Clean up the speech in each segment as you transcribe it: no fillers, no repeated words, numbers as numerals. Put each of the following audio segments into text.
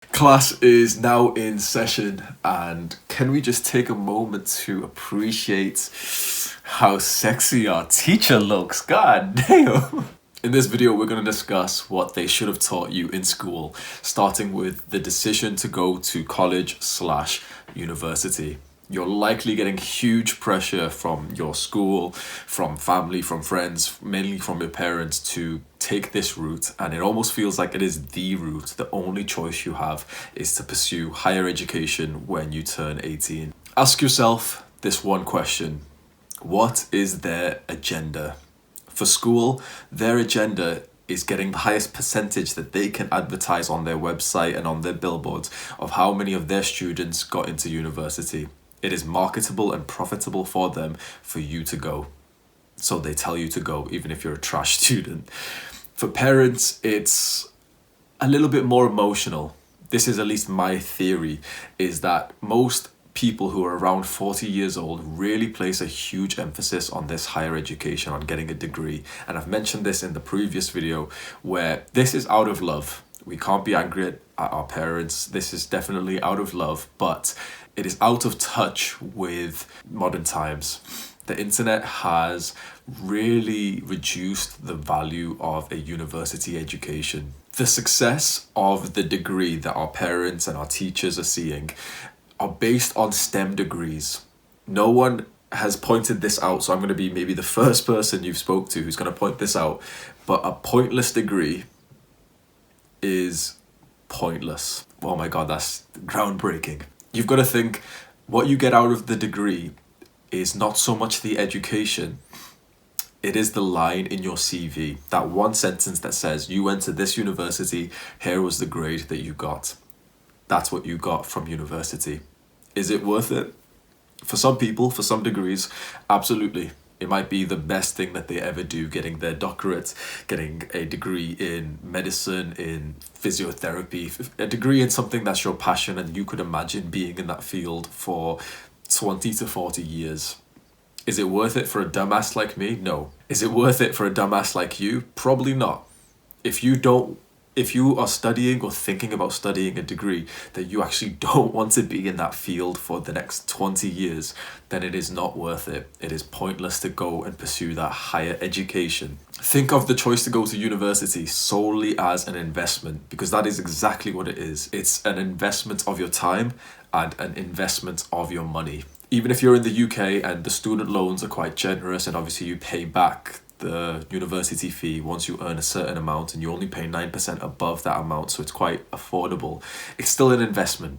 Class is now in session, and can we just take a moment to appreciate how sexy our teacher looks? God damn! In this video, we're going to discuss what they should have taught you in school, starting with the decision to go to college/university. You're likely getting huge pressure from your school, from family, from friends, mainly from your parents to take this route, and it almost feels like it is the route. The only choice you have is to pursue higher education when you turn 18. Ask yourself this one question: what is their agenda? For school, their agenda is getting the highest percentage that they can advertise on their website and on their billboards of how many of their students got into university. It is marketable and profitable for them for you to go. So they tell you to go, even if you're a trash student. For parents, it's a little bit more emotional. This is at least my theory, is that most people who are around 40 years old really place a huge emphasis on this higher education, on getting a degree. And I've mentioned this in the previous video, where this is out of love. We can't be angry at our parents. This is definitely out of love, but it is out of touch with modern times. The internet has really reduced the value of a university education. The success of the degree that our parents and our teachers are seeing are based on STEM degrees. No one has pointed this out, so I'm going to be maybe the first person you've spoke to who's going to point this out. But a pointless degree is pointless. Oh my God, that's groundbreaking. You've got to think what you get out of the degree is not so much the education, it is the line in your CV. That one sentence that says, you went to this university, here was the grade that you got. That's what you got from university. Is it worth it? For some people, for some degrees, absolutely. It might be the best thing that they ever do, getting their doctorate, getting a degree in medicine, in physiotherapy, a degree in something that's your passion and you could imagine being in that field for 20 to 40 years. Is it worth it for a dumbass like me? No. Is it worth it for a dumbass like you? Probably not. If you are studying or thinking about studying a degree that you actually don't want to be in that field for the next 20 years, then it is not worth it. It is pointless to go and pursue that higher education. Think of the choice to go to university solely as an investment, because that is exactly what it is. It's an investment of your time and an investment of your money. Even if you're in the UK and the student loans are quite generous and obviously you pay back the university fee once you earn a certain amount and you only pay 9% above that amount, so it's quite affordable, it's still an investment.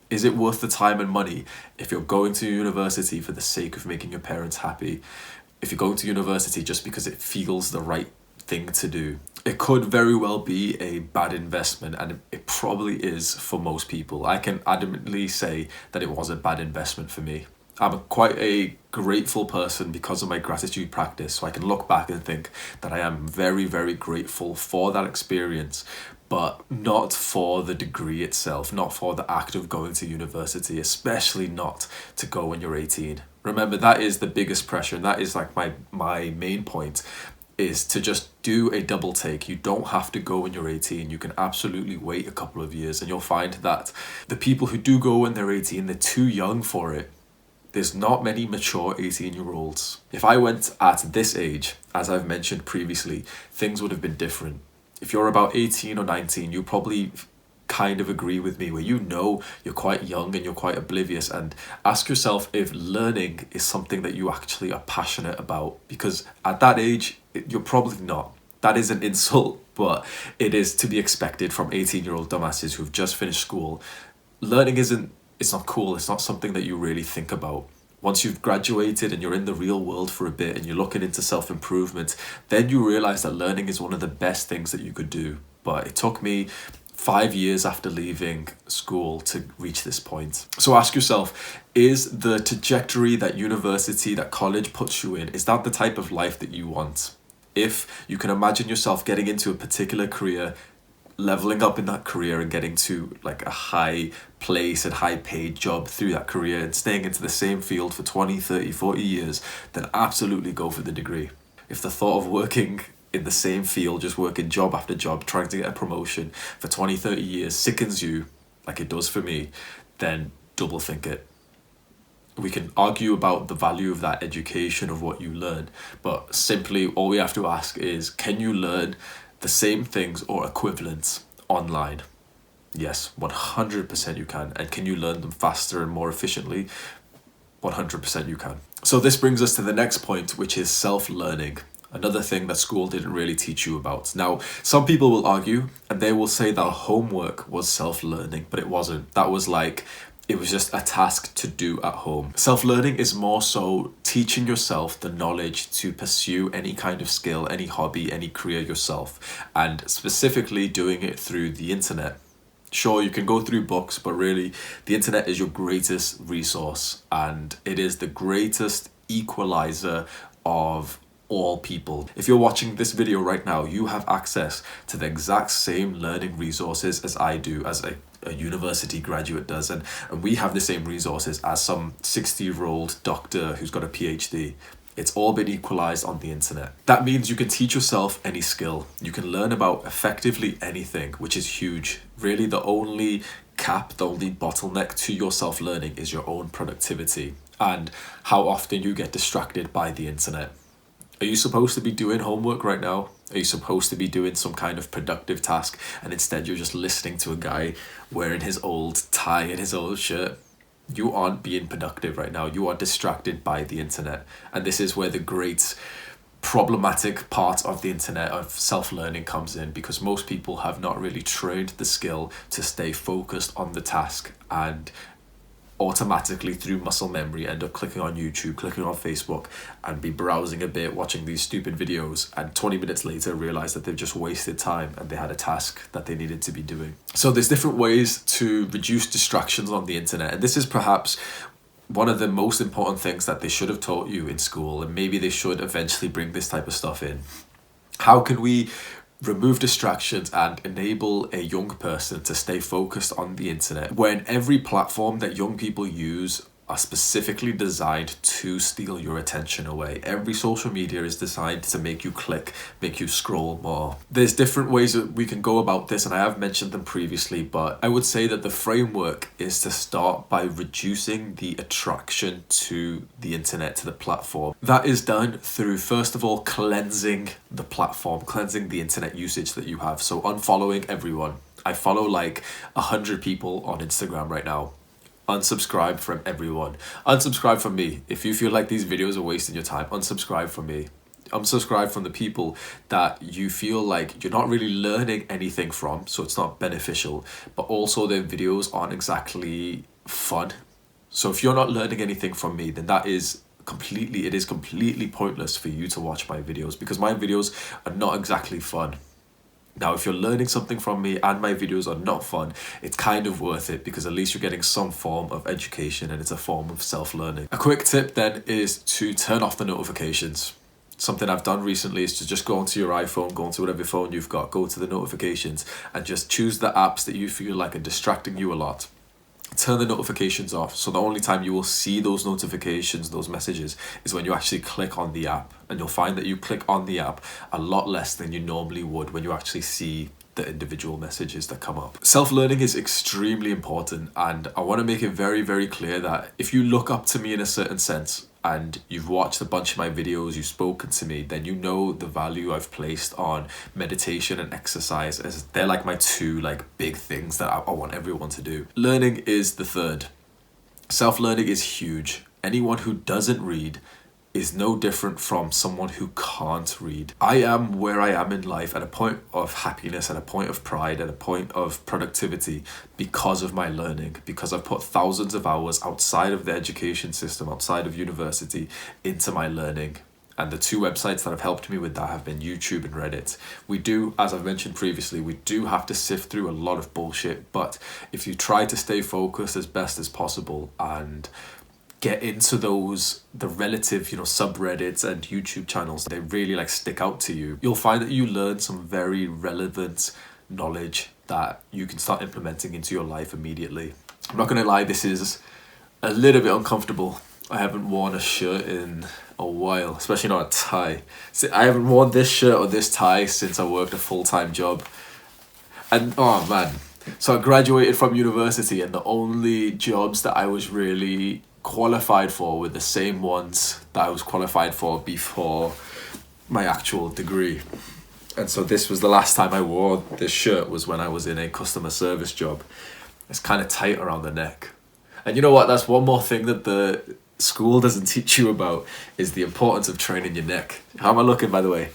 Is it worth the time and money if you're going to university for the sake of making your parents happy? If you're going to university just because it feels the right thing to do? It could very well be a bad investment, and it probably is for most people. I can adamantly say that it was a bad investment for me. I'm quite a grateful person because of my gratitude practice, so I can look back and think that I am very, very grateful for that experience, but not for the degree itself, not for the act of going to university, especially not to go when you're 18. Remember, that is the biggest pressure, and that is like my main point, is to just do a double take. You don't have to go when you're 18. You can absolutely wait a couple of years, and you'll find that the people who do go when they're 18, they're too young for it. There's not many mature 18-year-olds. If I went at this age, as I've mentioned previously, things would have been different. If you're about 18 or 19, you probably kind of agree with me, where you're quite young and you're quite oblivious, and ask yourself if learning is something that you actually are passionate about, because at that age, you're probably not. That is an insult, but it is to be expected from 18-year-old dumbasses who've just finished school. Learning it's not cool. It's not something that you really think about. Once you've graduated and you're in the real world for a bit and you're looking into self-improvement, then you realize that learning is one of the best things that you could do. But it took me 5 years after leaving school to reach this point. So ask yourself, is the trajectory that university, that college puts you in, is that the type of life that you want? If you can imagine yourself getting into a particular career, leveling up in that career and getting to like a high place and high paid job through that career and staying into the same field for 20, 30, 40 years, then absolutely go for the degree. If the thought of working in the same field, just working job after job, trying to get a promotion for 20, 30 years sickens you, like it does for me, then double think it. We can argue about the value of that education, of what you learn, but simply all we have to ask is, can you learn the same things or equivalents online? Yes, 100% you can. And can you learn them faster and more efficiently? 100% you can. So this brings us to the next point, which is self-learning. Another thing that school didn't really teach you about. Now, some people will argue and they will say that homework was self-learning, but it wasn't. That was like, it was just a task to do at home. Self-learning is more so teaching yourself the knowledge to pursue any kind of skill, any hobby, any career yourself, and specifically doing it through the internet. Sure, you can go through books, but really the internet is your greatest resource, and it is the greatest equalizer of all people. If you're watching this video right now, you have access to the exact same learning resources as I do, as a university graduate does, and we have the same resources as some 60-year-old doctor who's got a PhD. It's all been equalized on the internet. That means you can teach yourself any skill. You can learn about effectively anything, which is huge. Really, the only cap, the only bottleneck to your self-learning is your own productivity and how often you get distracted by the internet. Are you supposed to be doing homework right now? Are you supposed to be doing some kind of productive task, and instead you're just listening to a guy wearing his old tie and his old shirt? You aren't being productive right now. You are distracted by the internet. And this is where the great problematic part of the internet, of self-learning, comes in, because most people have not really trained the skill to stay focused on the task, and automatically through muscle memory end up clicking on YouTube, clicking on Facebook, and be browsing a bit, watching these stupid videos, and 20 minutes later realize that they've just wasted time and they had a task that they needed to be doing. So there's different ways to reduce distractions on the internet, and this is perhaps one of the most important things that they should have taught you in school, and maybe they should eventually bring this type of stuff in. How can we remove distractions and enable a young person to stay focused on the internet when every platform that young people use are specifically designed to steal your attention away? Every social media is designed to make you click, make you scroll more. There's different ways that we can go about this, and I have mentioned them previously, but I would say that the framework is to start by reducing the attraction to the internet, to the platform. That is done through, first of all, cleansing the platform, cleansing the internet usage that you have. So unfollowing everyone. I follow like 100 people on Instagram right now. Unsubscribe from everyone. Unsubscribe from me. If you feel like these videos are wasting your time, unsubscribe from me. Unsubscribe from the people that you feel like you're not really learning anything from, so it's not beneficial, but also their videos aren't exactly fun. So if you're not learning anything from me, then it is completely pointless for you to watch my videos, because my videos are not exactly fun. Now, if you're learning something from me and my videos are not fun, it's kind of worth it, because at least you're getting some form of education and it's a form of self-learning. A quick tip then is to turn off the notifications. Something I've done recently is to just go onto your iPhone, go onto whatever phone you've got, go to the notifications and just choose the apps that you feel like are distracting you a lot. Turn the notifications off, so the only time you will see those notifications, those messages, is when you actually click on the app, and you'll find that you click on the app a lot less than you normally would when you actually see the individual messages that come up. Self-learning is extremely important, and I want to make it very clear that if you look up to me in a certain sense and you've watched a bunch of my videos, you've spoken to me, then you know the value I've placed on meditation and exercise, as they're like my two big things that I want everyone to do. Learning is the third. Self-learning is huge. Anyone who doesn't read is no different from someone who can't read. I am where I am in life at a point of happiness, at a point of pride, at a point of productivity because of my learning, because I've put thousands of hours outside of the education system, outside of university, into my learning. And the two websites that have helped me with that have been YouTube and Reddit. We do, as I've mentioned previously, we do have to sift through a lot of bullshit, but if you try to stay focused as best as possible and get into the relative, subreddits and YouTube channels, they really stick out to you, you'll find that you learn some very relevant knowledge that you can start implementing into your life immediately. I'm not gonna lie, this is a little bit uncomfortable. I haven't worn a shirt in a while, especially not a tie. I haven't worn this shirt or this tie since I worked a full-time job. And oh man, so I graduated from university, and the only jobs that I was really qualified for were the same ones that I was qualified for before my actual degree. And so this was the last time I wore this shirt, was when I was in a customer service job. It's kind of tight around the neck. And you know what? That's one more thing that the school doesn't teach you about, is the importance of training your neck. How am I looking, by the way?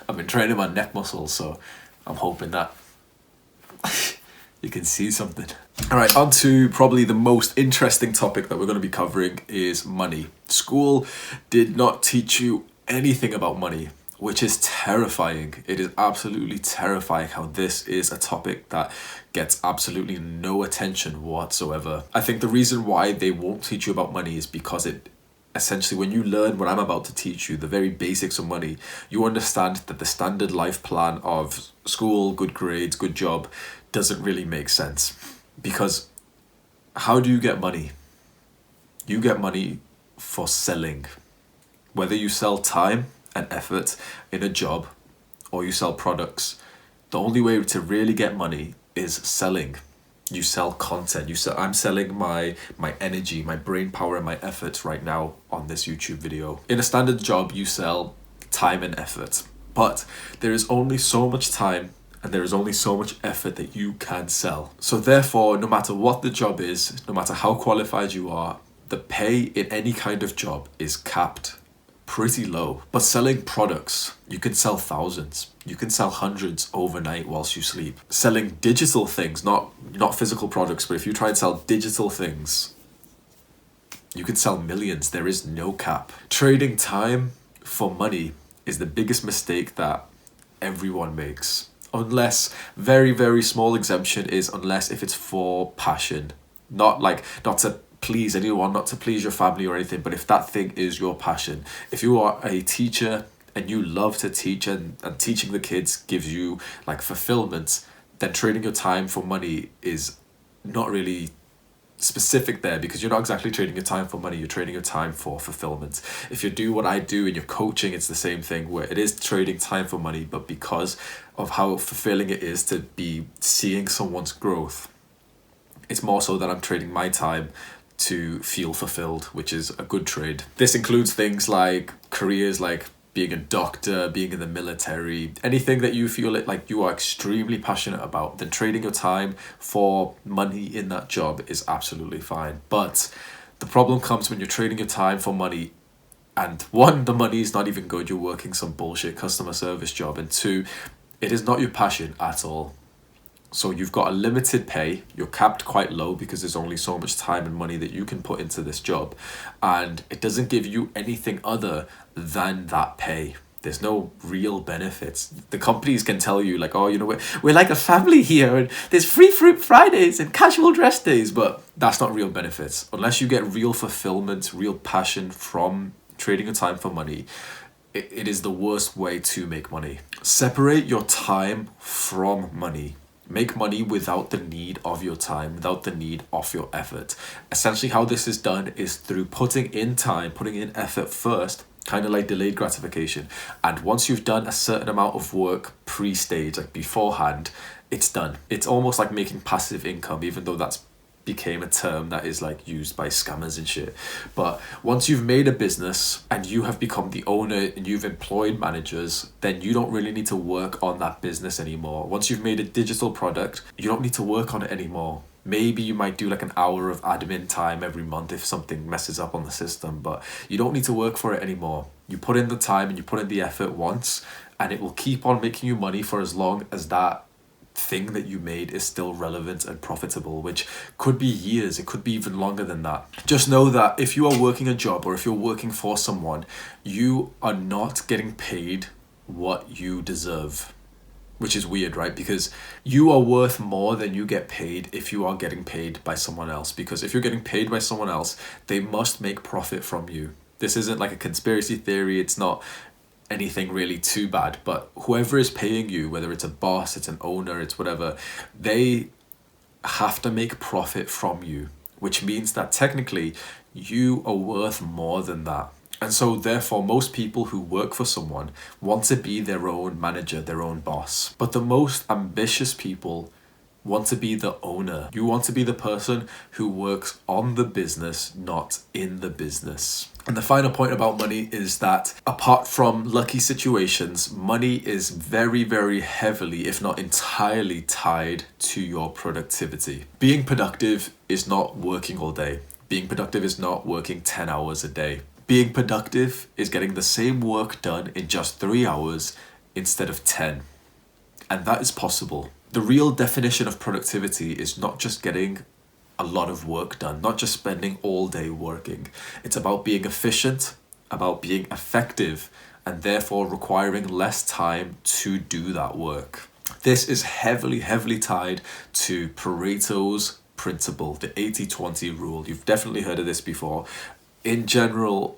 I've been training my neck muscles, so I'm hoping that you can see something. All right, on to probably the most interesting topic that we're going to be covering is money. School did not teach you anything about money, which is terrifying. It is absolutely terrifying how this is a topic that gets absolutely no attention whatsoever. I think the reason why they won't teach you about money is because it essentially, when you learn what I'm about to teach you, the very basics of money, you understand that the standard life plan of school, good grades, good job, doesn't really make sense. Because how do you get money? You get money for selling. Whether you sell time and effort in a job or you sell products, the only way to really get money is selling. You sell content. I'm selling my energy, my brain power, and my efforts right now on this YouTube video. In a standard job, you sell time and effort, but there is only so much time and there is only so much effort that you can sell. So therefore, no matter what the job is, no matter how qualified you are, the pay in any kind of job is capped pretty low. But selling products, you can sell thousands, you can sell hundreds overnight whilst you sleep. Selling digital things, not physical products, but if you try and sell digital things, you can sell millions. There is no cap. Trading time for money is the biggest mistake that everyone makes. Unless, very, very small exemption is unless if it's for passion. Not to please anyone, not to please your family or anything, but if that thing is your passion. If you are a teacher and you love to teach and teaching the kids gives you like fulfillment, then trading your time for money is not really specific there, because you're not exactly trading your time for money, you're trading your time for fulfillment. If you do what I do in your coaching, it's the same thing, where it is trading time for money, but because of how fulfilling it is to be seeing someone's growth, it's more so that I'm trading my time to feel fulfilled, which is a good trade. This includes things like careers like being a doctor, being in the military, anything that you feel like you are extremely passionate about, then trading your time for money in that job is absolutely fine. But the problem comes when you're trading your time for money, and one, the money is not even good, you're working some bullshit customer service job, and two, it is not your passion at all. So you've got a limited pay, you're capped quite low because there's only so much time and money that you can put into this job, and it doesn't give you anything other than that pay. There's no real benefits. The companies can tell you like, oh, you know, we're like a family here and there's free fruit Fridays and casual dress days, but that's not real benefits. Unless you get real fulfillment, real passion from trading your time for money, it is the worst way to make money. Separate your time from money. Make money without the need of your time, without the need of your effort. Essentially how this is done is through putting in time, putting in effort first, kind of like delayed gratification. And once you've done a certain amount of work pre-stage, like beforehand, it's done. It's almost like making passive income, even though that's became a term that is like used by scammers and shit. But once you've made a business and you have become the owner and you've employed managers, then you don't really need to work on that business anymore. Once you've made a digital product, you don't need to work on it anymore. Maybe you might do like an hour of admin time every month if something messes up on the system, but you don't need to work for it anymore. You put in the time and you put in the effort once, and it will keep on making you money for as long as that thing that you made is still relevant and profitable, which could be years, it could be even longer than that. Just know that if you are working a job or if you're working for someone, you are not getting paid what you deserve, which is weird, right? Because you are worth more than you get paid if you are getting paid by someone else. Because if you're getting paid by someone else, they must make profit from you. This isn't like a conspiracy theory, it's not anything really too bad, but whoever is paying you, whether it's a boss, it's an owner, it's whatever, they have to make profit from you, which means that technically you are worth more than that. And so therefore most people who work for someone want to be their own manager, their own boss. But the most ambitious people want to be the owner. You want to be the person who works on the business, not in the business. And the final point about money is that apart from lucky situations, money is very, very heavily, if not entirely, tied to your productivity. Being productive is not working all day. Being productive is not working 10 hours a day. Being productive is getting the same work done in just 3 hours instead of 10. And that is possible. The real definition of productivity is not just getting a lot of work done, not just spending all day working. It's about being efficient, about being effective, and therefore requiring less time to do that work. This is heavily, heavily tied to Pareto's principle, the 80-20 rule. You've definitely heard of this before. In general,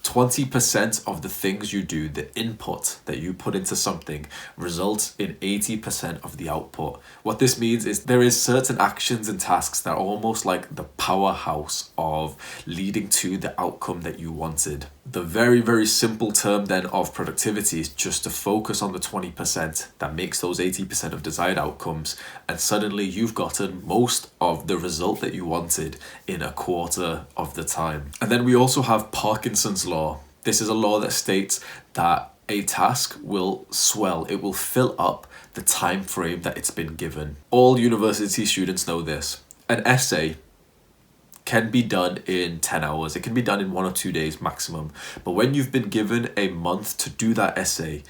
20% of the things you do, the input that you put into something, results in 80% of the output. What this means is there is certain actions and tasks that are almost like the powerhouse of leading to the outcome that you wanted. The very, very simple term then of productivity is just to focus on the 20% that makes those 80% of desired outcomes, and suddenly you've gotten most of the result that you wanted in a quarter of the time. And then we also have Parkinson's law. This is a law that states that a task will swell, it will fill up the time frame that it's been given. All university students know this. An essay can be done in 10 hours. It can be done in 1 or 2 days maximum. But when you've been given a month to do that essay,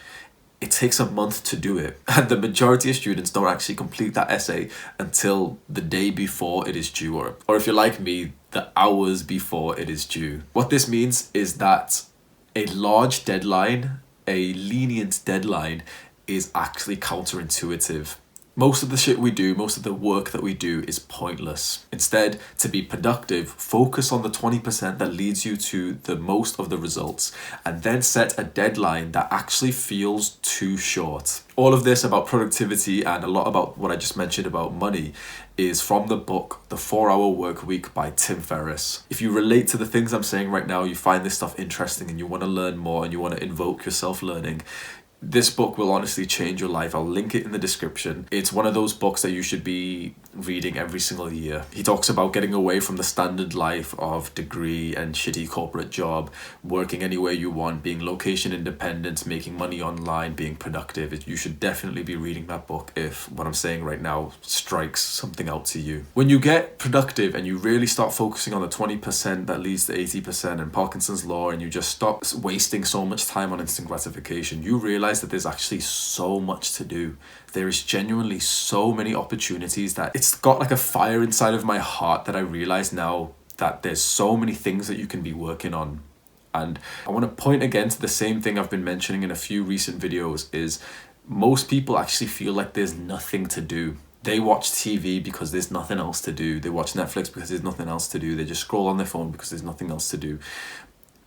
it takes a month to do it. And the majority of students don't actually complete that essay until the day before it is due, or if you're like me, the hours before it is due. What this means is that a large deadline, a lenient deadline, is actually counterintuitive. Most of the shit we do, most of the work that we do is pointless. Instead, to be productive, focus on the 20% that leads you to the most of the results, and then set a deadline that actually feels too short. All of this about productivity and a lot about what I just mentioned about money is from the book, The 4-Hour Workweek by Tim Ferriss. If you relate to the things I'm saying right now, you find this stuff interesting and you want to learn more and you want to invoke your self-learning, this book will honestly change your life. I'll link it in the description. It's one of those books that you should be reading every single year. He talks about getting away from the standard life of degree and shitty corporate job, working anywhere you want, being location independent, making money online, being productive. You should definitely be reading that book if what I'm saying right now strikes something out to you. When you get productive and you really start focusing on the 20% that leads to 80% and Parkinson's law, and you just stop wasting so much time on instant gratification, you realize that there's actually so much to do. There is genuinely so many opportunities that it's got like a fire inside of my heart that I realize now that there's so many things that you can be working on. And I want to point again to the same thing I've been mentioning in a few recent videos, is most people actually feel like there's nothing to do. They watch TV because there's nothing else to do. They watch Netflix because there's nothing else to do. They just scroll on their phone because there's nothing else to do.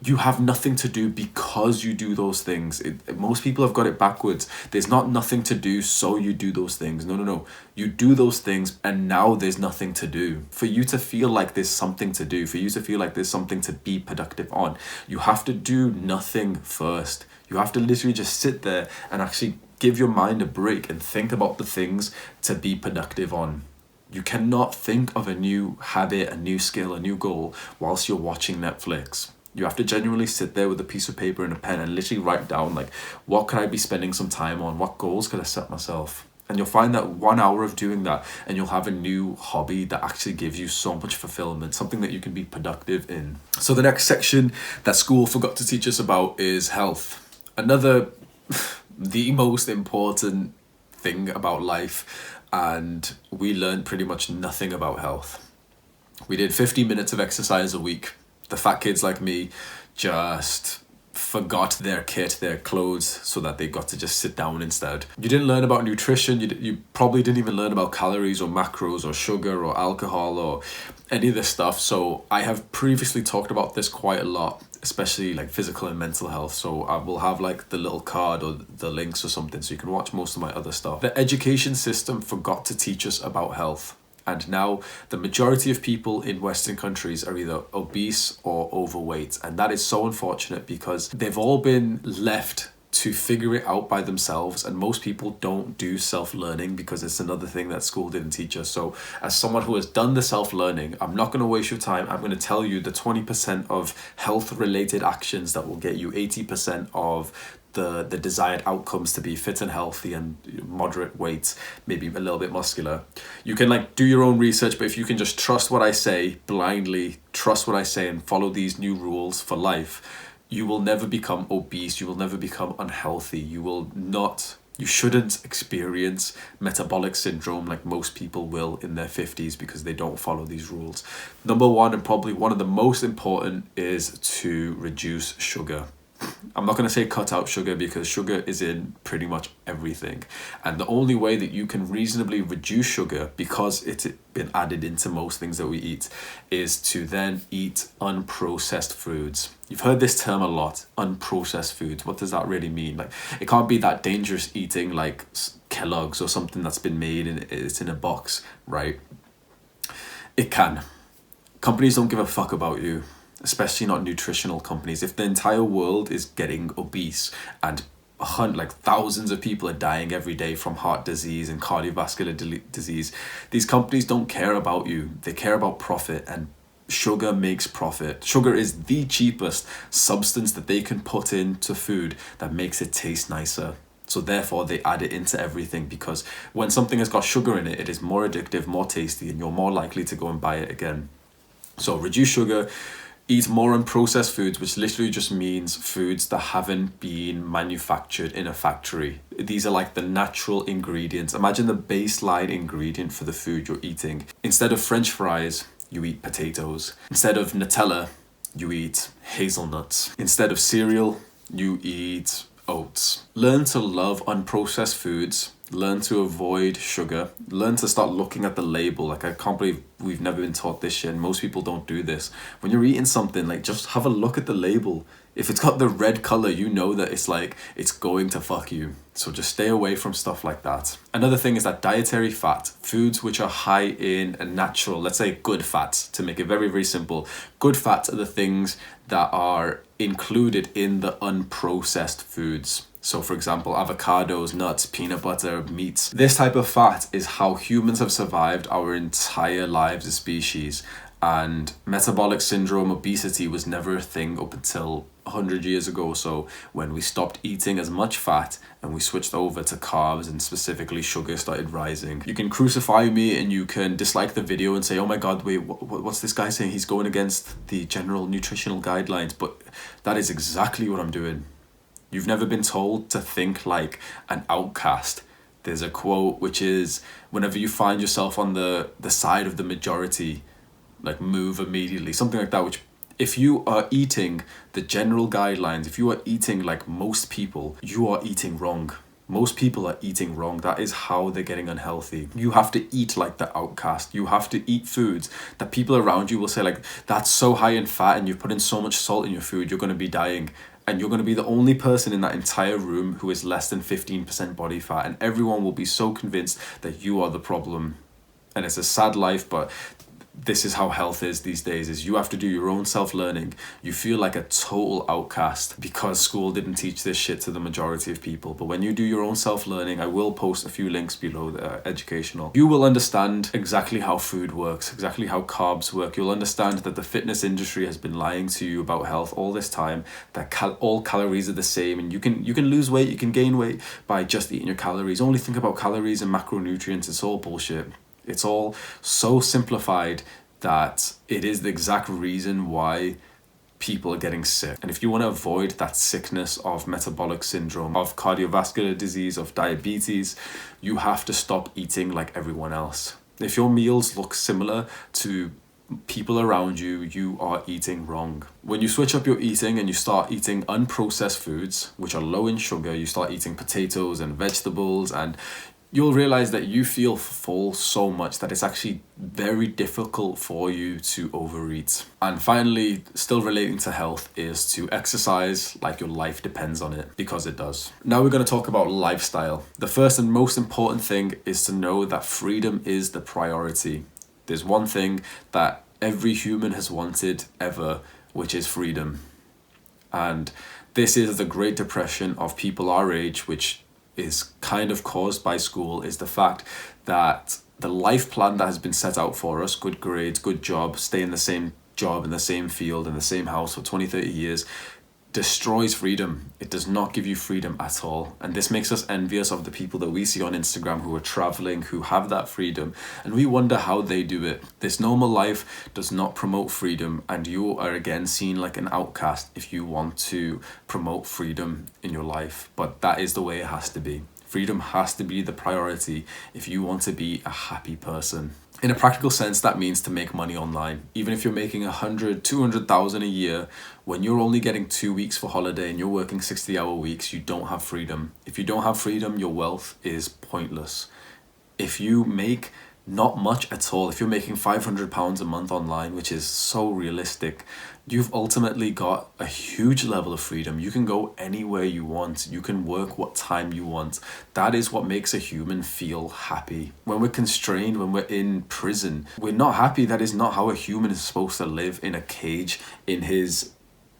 You have nothing to do because you do those things. Most people have got it backwards. There's not nothing to do, so you do those things. No. You do those things and now there's nothing to do. For you to feel like there's something to do, for you to feel like there's something to be productive on, you have to do nothing first. You have to literally just sit there and actually give your mind a break and think about the things to be productive on. You cannot think of a new habit, a new skill, a new goal whilst you're watching Netflix. You have to genuinely sit there with a piece of paper and a pen and literally write down, like, what could I be spending some time on? What goals could I set myself? And you'll find that 1 hour of doing that and you'll have a new hobby that actually gives you so much fulfillment, something that you can be productive in. So the next section that school forgot to teach us about is health. Another, the most important thing about life, and we learned pretty much nothing about health. We did 50 minutes of exercise a week. The fat kids like me just forgot their kit, their clothes, so that they got to just sit down instead. You didn't learn about nutrition. You probably didn't even learn about calories or macros or sugar or alcohol or any of this stuff. So I have previously talked about this quite a lot, especially like physical and mental health. So I will have like the little card or the links or something so you can watch most of my other stuff. The education system forgot to teach us about health. And now the majority of people in Western countries are either obese or overweight. And that is so unfortunate because they've all been left to figure it out by themselves, and most people don't do self-learning because it's another thing that school didn't teach us. So as someone who has done the self-learning, I'm not going to waste your time. I'm going to tell you the 20% of health related actions that will get you 80% of the desired outcomes to be fit and healthy and moderate weight, maybe a little bit muscular. You can like do your own research, but if you can just trust what I say, blindly trust what I say and follow these new rules for life, you will never become obese, you will never become unhealthy, you shouldn't experience metabolic syndrome like most people will in their 50s because they don't follow these rules. Number one, and probably one of the most important, is to reduce sugar. I'm not going to say cut out sugar because sugar is in pretty much everything. And the only way that you can reasonably reduce sugar, because it's been added into most things that we eat, is to then eat unprocessed foods. You've heard this term a lot, unprocessed foods. What does that really mean? Like, it can't be that dangerous eating like Kellogg's or something that's been made and it's in a box, right? It can. Companies don't give a fuck about you, especially not nutritional companies. If the entire world is getting obese and like thousands of people are dying every day from heart disease and cardiovascular disease, these companies don't care about you. They care about profit, and sugar makes profit. Sugar is the cheapest substance that they can put into food that makes it taste nicer. So therefore they add it into everything, because when something has got sugar in it, it is more addictive, more tasty, and you're more likely to go and buy it again. So reduce sugar. Eat more unprocessed foods, which literally just means foods that haven't been manufactured in a factory. These are like the natural ingredients. Imagine the baseline ingredient for the food you're eating. Instead of French fries, you eat potatoes. Instead of Nutella, you eat hazelnuts. Instead of cereal, you eat oats. Learn to love unprocessed foods. Learn to avoid sugar. Learn to start looking at the label. Like, I can't believe we've never been taught this shit, and most people don't do this. When you're eating something, like, just have a look at the label. If it's got the red color, you know that it's like, it's going to fuck you. So just stay away from stuff like that. Another thing is that dietary fat, foods which are high in a natural, let's say good fats, to make it very, very simple. Good fats are the things that are included in the unprocessed foods. So for example, avocados, nuts, peanut butter, meats. This type of fat is how humans have survived our entire lives as species. And metabolic syndrome, obesity, was never a thing up until 100 years ago or so, when we stopped eating as much fat and we switched over to carbs, and specifically sugar started rising. You can crucify me and you can dislike the video and say, oh my god, wait, what's this guy saying? He's going against the general nutritional guidelines. But that is exactly what I'm doing. You've never been told to think like an outcast. There's a quote which is, whenever you find yourself on the side of the majority, like, move immediately. Something like that, which, if you are eating the general guidelines, if you are eating like most people, you are eating wrong. Most people are eating wrong. That is how they're getting unhealthy. You have to eat like the outcast. You have to eat foods that people around you will say like, that's so high in fat and you've put in so much salt in your food, you're going to be dying. And you're going to be the only person in that entire room who is less than 15% body fat. And everyone will be so convinced that you are the problem. And it's a sad life, but this is how health is these days, is you have to do your own self-learning. You feel like a total outcast because school didn't teach this shit to the majority of people. But when you do your own self-learning, I will post a few links below that are educational. You will understand exactly how food works, exactly how carbs work. You'll understand that the fitness industry has been lying to you about health all this time, that all calories are the same, and you can lose weight, you can gain weight by just eating your calories. Only think about calories and macronutrients. It's all bullshit. It's all so simplified that it is the exact reason why people are getting sick. And if you want to avoid that sickness of metabolic syndrome, of cardiovascular disease, of diabetes, you have to stop eating like everyone else. If your meals look similar to people around you, you are eating wrong. When you switch up your eating and you start eating unprocessed foods, which are low in sugar, you start eating potatoes and vegetables, and you'll realize that you feel full so much that it's actually very difficult for you to overeat. And finally, still relating to health, is to exercise like your life depends on it, because it does. Now we're going to talk about lifestyle. The first and most important thing is to know that freedom is the priority. There's one thing that every human has wanted ever, which is freedom. And this is the Great Depression of people our age, which is kind of caused by school, is the fact that the life plan that has been set out for us, good grades, good job, stay in the same job, in the same field, in the same house for 20, 30 years, destroys freedom. It does not give you freedom at all. And this makes us envious of the people that we see on Instagram who are traveling, who have that freedom, and we wonder how they do it. This normal life does not promote freedom, and you are again seen like an outcast if you want to promote freedom in your life. But that is the way it has to be. Freedom has to be the priority if you want to be a happy person. In a practical sense, that means to make money online. Even if you're making 100, 200,000 a year, when you're only getting 2 weeks for holiday and you're working 60-hour weeks, you don't have freedom. If you don't have freedom, your wealth is pointless. If you make not much at all, if you're making £500 a month online, which is so realistic, you've ultimately got a huge level of freedom. You can go anywhere you want. You can work what time you want. That is what makes a human feel happy. When we're constrained, when we're in prison, we're not happy. That is not how a human is supposed to live, in a cage, in his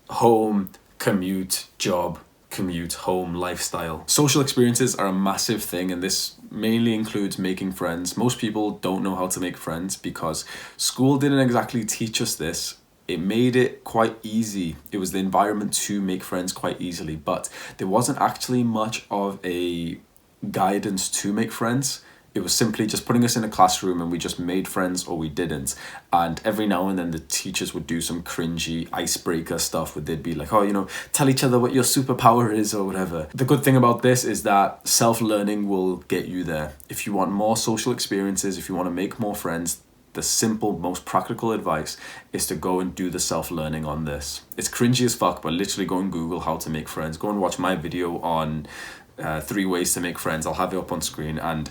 home, commute, job, commute, home lifestyle. Social experiences are a massive thing, and this mainly includes making friends. Most people don't know how to make friends because school didn't exactly teach us this. It made it quite easy. It was the environment to make friends quite easily, but there wasn't actually much of a guidance to make friends. It was simply just putting us in a classroom and we just made friends or we didn't. And every now and then the teachers would do some cringy icebreaker stuff where they'd be like, oh, tell each other what your superpower is or whatever. The good thing about this is that self-learning will get you there. If you want more social experiences, if you want to make more friends, the simple, most practical advice is to go and do the self-learning on this. It's cringy as fuck, but literally go and Google how to make friends. Go and watch my video on 3 ways to make friends. I'll have it up on screen, and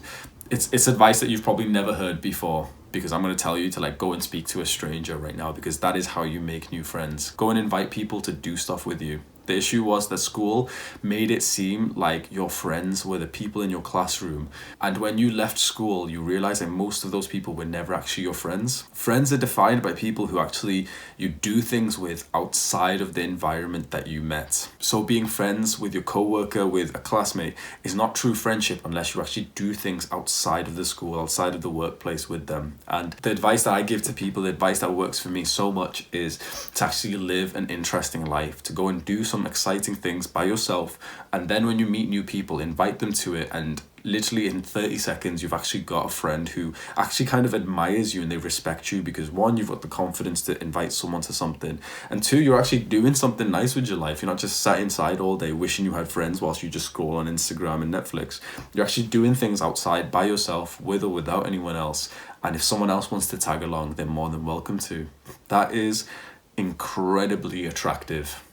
it's advice that you've probably never heard before, because I'm going to tell you to go and speak to a stranger right now, because that is how you make new friends. Go and invite people to do stuff with you. The issue was that school made it seem like your friends were the people in your classroom. And when you left school, you realize that most of those people were never actually your friends. Friends are defined by people who actually you do things with outside of the environment that you met. So being friends with your coworker, with a classmate, is not true friendship unless you actually do things outside of the school, outside of the workplace with them. And the advice that I give to people, the advice that works for me so much, is to actually live an interesting life, to go and do some exciting things by yourself, and then when you meet new people, invite them to it, and literally in 30 seconds you've actually got a friend who actually kind of admires you and they respect you, because 1, you've got the confidence to invite someone to something, and 2, you're actually doing something nice with your life. You're not just sat inside all day wishing you had friends whilst you just scroll on Instagram and Netflix. You're actually doing things outside by yourself, with or without anyone else, and if someone else wants to tag along, they're more than welcome to. That is incredibly attractive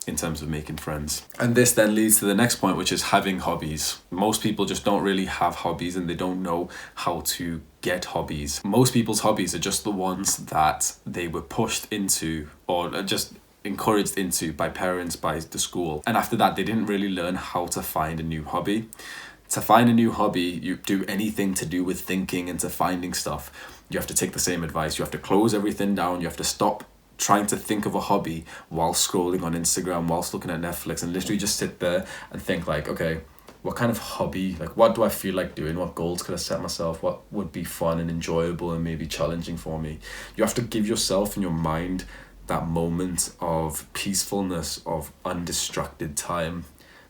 in terms of making friends. And this then leads to the next point, which is having hobbies. Most people just don't really have hobbies, and they don't know how to get hobbies. Most people's hobbies are just the ones that they were pushed into or just encouraged into by parents, by the school. And after that, they didn't really learn how to find a new hobby. To find a new hobby, you do anything to do with thinking and to finding stuff, you have to take the same advice. You have to close everything down. You have to stop trying to think of a hobby while scrolling on Instagram, whilst looking at Netflix, and literally just sit there and think okay, what kind of hobby, what do I feel like doing? What goals could I set myself? What would be fun and enjoyable and maybe challenging for me? You have to give yourself and your mind that moment of peacefulness, of undistracted time,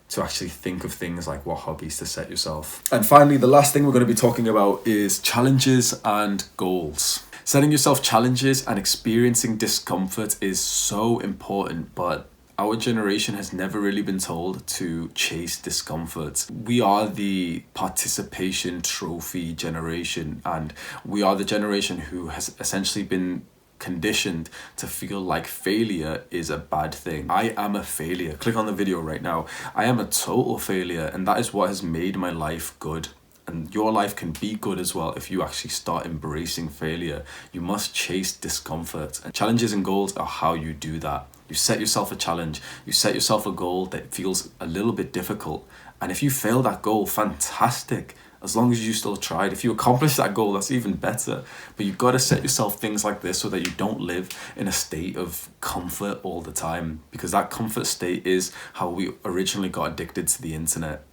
to actually think of things like what hobbies to set yourself. And finally, the last thing we're going to be talking about is challenges and goals. Setting yourself challenges and experiencing discomfort is so important, but our generation has never really been told to chase discomfort. We are the participation trophy generation, and we are the generation who has essentially been conditioned to feel like failure is a bad thing. I am a failure. Click on the video right now. I am a total failure, and that is what has made my life good. And your life can be good as well if you actually start embracing failure. You must chase discomfort. And challenges and goals are how you do that. You set yourself a challenge. You set yourself a goal that feels a little bit difficult. And if you fail that goal, fantastic. As long as you still tried. If you accomplish that goal, that's even better. But you've got to set yourself things like this so that you don't live in a state of comfort all the time. Because that comfort state is how we originally got addicted to the internet.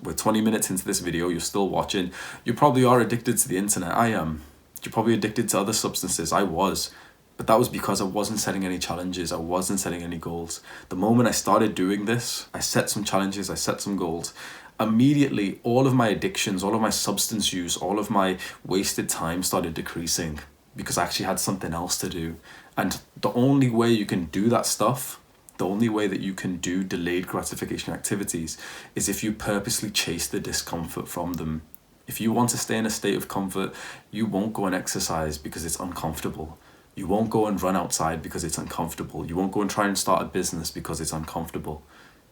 We're 20 minutes into this video, you're still watching. You probably are addicted to the internet. I am. You're probably addicted to other substances. I was. But that was because I wasn't setting any challenges. I wasn't setting any goals. The moment I started doing this, I set some challenges, I set some goals. Immediately, all of my addictions, all of my substance use, all of my wasted time started decreasing because I actually had something else to do. And the only way you can do that stuff, the only way that you can do delayed gratification activities is if you purposely chase the discomfort from them. If you want to stay in a state of comfort, you won't go and exercise because it's uncomfortable. You won't go and run outside because it's uncomfortable. You won't go and try and start a business because it's uncomfortable.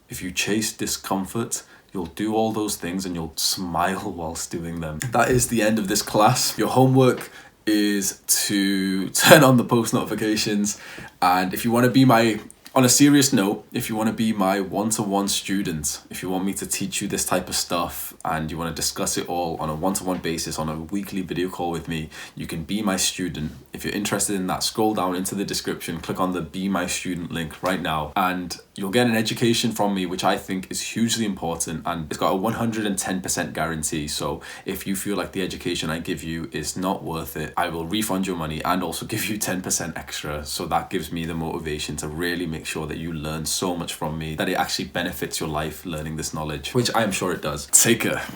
If you chase discomfort, you'll do all those things and you'll smile whilst doing them. That is the end of this class. Your homework is to turn on the post notifications, and if you want to be on a serious note, if you want to be my one-to-one student, if you want me to teach you this type of stuff and you want to discuss it all on a one-to-one basis on a weekly video call with me, you can be my student. If you're interested in that, scroll down into the description, click on the Be My Student link right now, and you'll get an education from me, which I think is hugely important, and it's got a 110% guarantee. So if you feel like the education I give you is not worth it, I will refund your money and also give you 10% extra. So that gives me the motivation to really make sure that you learn so much from me that it actually benefits your life learning this knowledge, which I am sure it does. Take care.